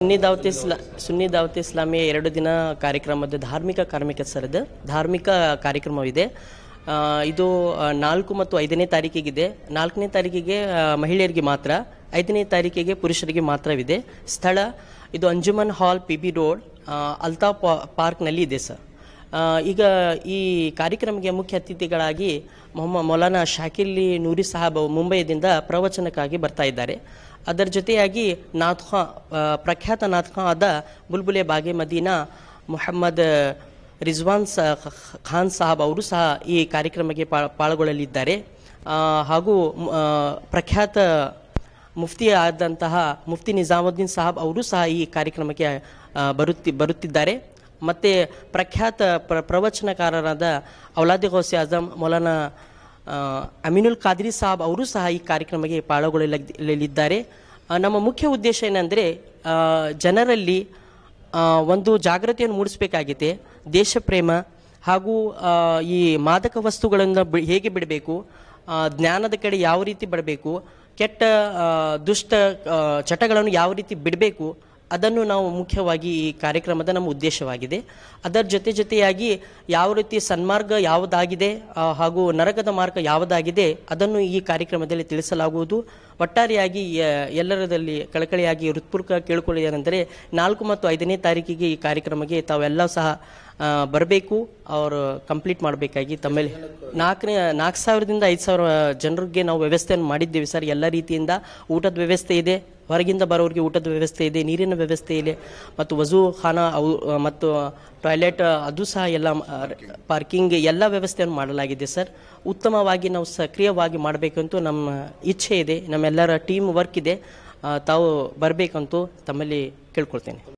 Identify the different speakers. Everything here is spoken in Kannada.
Speaker 1: ಸುನ್ನಿ ದಾವತ್ ಇಸ್ಲಾಮಿಯ 2 ದಿನ ಕಾರ್ಯಕ್ರಮದ ಧಾರ್ಮಿಕ ಕಾರ್ಯಕ್ರಮವಿದೆ. ಇದು 4 ಮತ್ತು 5ನೇ ತಾರೀಕಿಗಿದೆ. 4ನೇ ತಾರೀಕಿಗೆ ಮಹಿಳೆಯರಿಗೆ ಮಾತ್ರ, 5ನೇ ತಾರೀಕಿಗೆ ಪುರುಷರಿಗೆ ಮಾತ್ರವಿದೆ. ಸ್ಥಳ ಇದು ಅಂಜುಮನ್ ಹಾಲ್, PB ರೋಡ್, ಅಲ್ತಾಫ್ ಪಾರ್ಕ್ನಲ್ಲಿ ಇದೆ ಸರ್. ಈಗ ಈ ಕಾರ್ಯಕ್ರಮಕ್ಕೆ ಮುಖ್ಯ ಅತಿಥಿಗಳಾಗಿ ಮೌಲಾನಾ ಶಾಕಿರ್ಲಿ ನೂರಿ ಸಾಹಬ್ ಮುಂಬೈದಿಂದ ಪ್ರವಚನಕ್ಕಾಗಿ ಬರ್ತಾ ಇದ್ದಾರೆ. ಅದರ ಜೊತೆಯಾಗಿ ಪ್ರಖ್ಯಾತ ನಾಥ್ಖಾನ್ ಆದ ಬುಲ್ಬುಲೆ ಬಾಗೆ ಮದೀನಾ ಮೊಹಮ್ಮದ್ ರಿಜ್ವಾನ್ ಖಾನ್ ಸಾಹಬ್ ಅವರು ಸಹ ಈ ಕಾರ್ಯಕ್ರಮಕ್ಕೆ ಪಾಲ್ಗೊಳ್ಳಲಿದ್ದಾರೆ. ಹಾಗೂ ಪ್ರಖ್ಯಾತ ಮುಫ್ತಿ ಆದಂತಹ ಮುಫ್ತಿ ನಿಜಾಮುದ್ದೀನ್ ಸಾಹಬ್ ಅವರು ಸಹ ಈ ಕಾರ್ಯಕ್ರಮಕ್ಕೆ ಬರುತ್ತಿದ್ದಾರೆ. ಮತ್ತು ಪ್ರಖ್ಯಾತ ಪ್ರವಚನಕಾರರಾದ ಔಲಾದೆ ಗೌಸೆ ಆಜಮ್ ಮೌಲಾನಾ ಅಮೀನುಲ್ ಖಾದ್ರಿ ಸಾಹಬ್ ಅವರು ಸಹ ಈ ಕಾರ್ಯಕ್ರಮಕ್ಕೆ ಪಾಲ್ಗೊಳ್ಳಲಿದ್ದಾರೆ. ನಮ್ಮ ಮುಖ್ಯ ಉದ್ದೇಶ ಏನಂದರೆ ಜನರಲ್ಲಿ ಒಂದು ಜಾಗೃತಿಯನ್ನು ಮೂಡಿಸಬೇಕಾಗಿದೆ. ದೇಶ ಪ್ರೇಮ ಹಾಗೂ ಈ ಮಾದಕ ವಸ್ತುಗಳನ್ನು ಹೇಗೆ ಬಿಡಬೇಕು, ಜ್ಞಾನದ ಕಡೆ ಯಾವ ರೀತಿ ಬರಬೇಕು, ಕೆಟ್ಟ ದುಷ್ಟ ಚಟಗಳನ್ನು ಯಾವ ರೀತಿ ಬಿಡಬೇಕು, ಅದನ್ನು ನಾವು ಮುಖ್ಯವಾಗಿ ಈ ಕಾರ್ಯಕ್ರಮದ ನಮ್ಮ ಉದ್ದೇಶವಾಗಿದೆ. ಅದರ ಜೊತೆಯಾಗಿ ಯಾವ ರೀತಿ ಸನ್ಮಾರ್ಗ ಯಾವುದಾಗಿದೆ ಹಾಗೂ ನರಕದ ಮಾರ್ಗ ಯಾವುದಾಗಿದೆ ಅದನ್ನು ಈ ಕಾರ್ಯಕ್ರಮದಲ್ಲಿ ತಿಳಿಸಲಾಗುವುದು. ಒಟ್ಟಾರೆಯಾಗಿ ಎಲ್ಲರದಲ್ಲಿ ಕಳಕಳಿಯಾಗಿ ಹೃತ್ಪೂರ್ವಕ ಕೇಳಿಕೊಳ್ಳುವುದೇನೆಂದರೆ 4 ಮತ್ತು 5ನೇ ತಾರೀಕಿಗೆ ಈ ಕಾರ್ಯಕ್ರಮಕ್ಕೆ ತಾವೆಲ್ಲ ಸಹ ಬರಬೇಕು, ಅವರು ಕಂಪ್ಲೀಟ್ ಮಾಡಬೇಕಾಗಿ ತಮ್ಮಲ್ಲಿ 4,000ದಿಂದ 5,000 ಜನರಿಗೆ ನಾವು ವ್ಯವಸ್ಥೆಯನ್ನು ಮಾಡಿದ್ದೇವೆ ಸರ್. ಎಲ್ಲ ರೀತಿಯಿಂದ ಊಟದ ವ್ಯವಸ್ಥೆ ಇದೆ, ಹೊರಗಿಂದ ಬರೋರಿಗೆ ಊಟದ ವ್ಯವಸ್ಥೆ ಇದೆ, ನೀರಿನ ವ್ಯವಸ್ಥೆ ಇದೆ, ಮತ್ತು ವಜೂ ಖಾನಾ ಮತ್ತು ಟಾಯ್ಲೆಟ್ ಅದು ಸಹ ಎಲ್ಲ ಪಾರ್ಕಿಂಗ್ ಎಲ್ಲ ವ್ಯವಸ್ಥೆಯನ್ನು ಮಾಡಲಾಗಿದೆ ಸರ್. ಉತ್ತಮವಾಗಿ ನಾವು ಸಕ್ರಿಯವಾಗಿ ಮಾಡಬೇಕಂತೂ ನಮ್ಮ ಇಚ್ಛೆ ಇದೆ, ನಮ್ಮೆಲ್ಲರ ಟೀಮ್ ವರ್ಕ್ ಇದೆ. ತಾವು ಬರಬೇಕಂತೂ ತಮ್ಮಲ್ಲಿ ಕೇಳ್ಕೊಳ್ತೇನೆ.